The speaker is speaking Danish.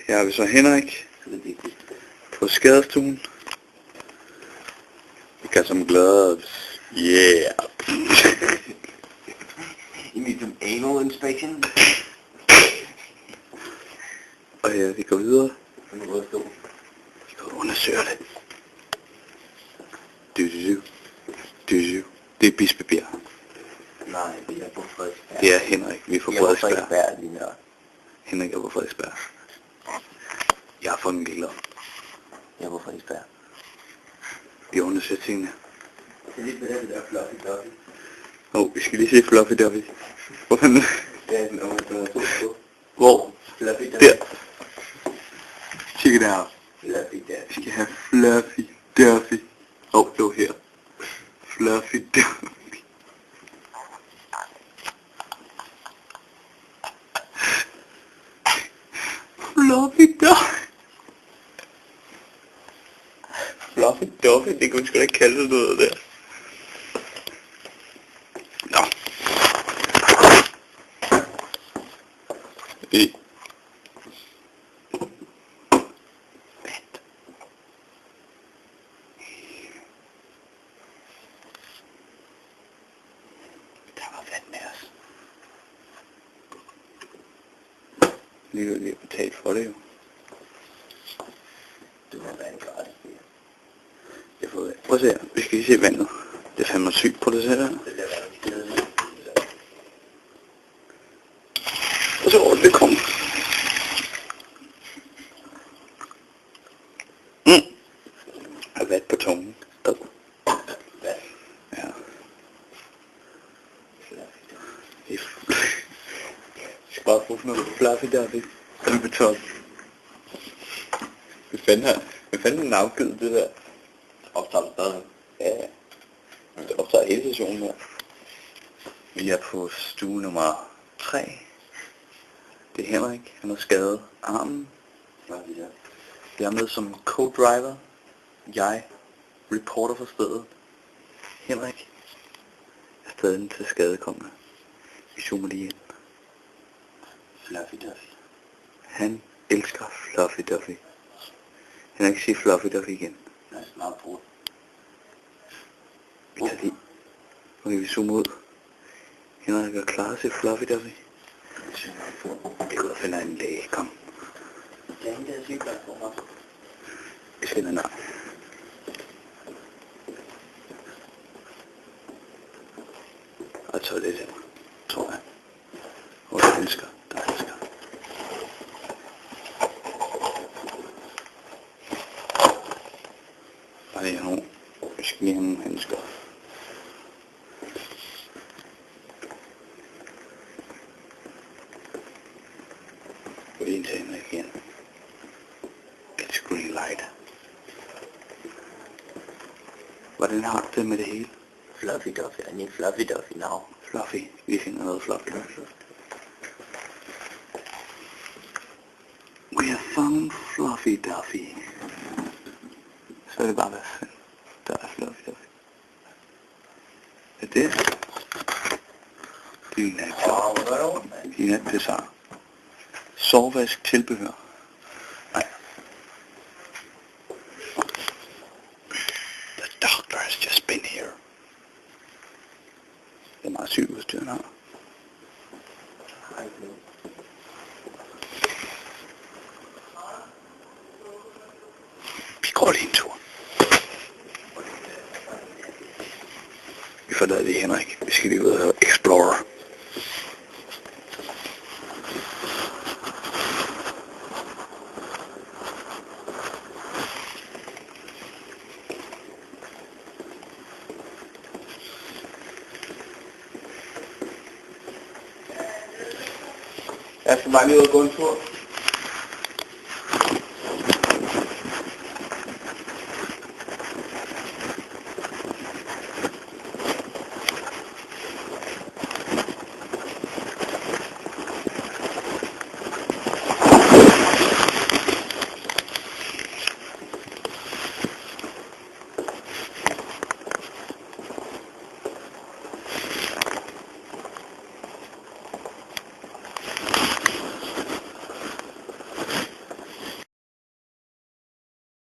Her har vi så Henrik på skadestuen. Vi got some gloves. Yeah. You need some anal inspection? Og her vi går videre. Vi går og undersøger det. Du. Det er Bispebjerg. Nej, vi er på Frederiksberg. Det er Henrik, vi er på Frederiksberg. Frederiksberg lige nu. Henrik er på Frederiksberg. Jeg er fucking ligeglad. Jeg er på Frederiksberg. Vi undersøger tingene. Det er lidt med det der Fluffy Duffy. Vi skal lige se Fluffy Duffy. Hvor fanden? Det er den unge, der er på. Hvor? Fluffy Duffy. Der. Check it out. Fluffy Duffy. Vi skal have Fluffy Duffy. Det var her. Fluffy Duffy. Fluffy Duffy. Fluffy Duffy, det kunne vi sgu da ikke kalde det noget der. Nå. Vi. Vent. Der var vand med os. Lige at betale for det jo. Du har vand gratis. Jeg får vand. Prøv at se her. Vi skal lige se vandet. Det er fandme sygt på det her. Og så det kommer. Jeg har vand på tungen. Ja. Jeg skal bare få sådan noget Fluffy Duffy. Den er på top. Hvad fanden er navngivet det der? Optager stadig. Ja. Det optager hele sessionen her. Vi er på stue nummer 3. Det er Henrik. Han har skadet armen. Jeg er med som co-driver. Jeg reporter for stedet. Henrik er stadig til skadekommende. Vi zoomer lige ind. Fluffy Duffy. Han elsker Fluffy Duffy. Han kan ikke sige Fluffy Duffy igen. Jeg er snart brugt. Vi tager lige. Okay, vi zoomer ud. Henrik er klar til Fluffy Duffy. Vi går og finder en læge. Kom. Jeg er ikke der sygeplejerske for mig. Vi finder en arm. Og toilet her, tror jeg. Og der elsker. Bare lige nogle. Vi skal lige have nogle handsker. Gå ind til hende igen. It's green light. Hvordan har du det med det hele? Fluffy Duffy. I need Fluffy Duffy now. Fluffy. Vi finder noget Fluffy Duffy. We have found Fluffy Duffy. Så er det bare, hvad fanden der er Fluffy Duffy. Hvad er det? Det er en natpissar. Det er en natpissar. Sovevask tilbehør. Nej. The doctor has just been here. Det er meget sygt udstyr, han har. Vi går lige en tur. Vi forlader lige Henrik. Vi skal lige ud og explore. Jeg skal bare lige ud og gå en tur.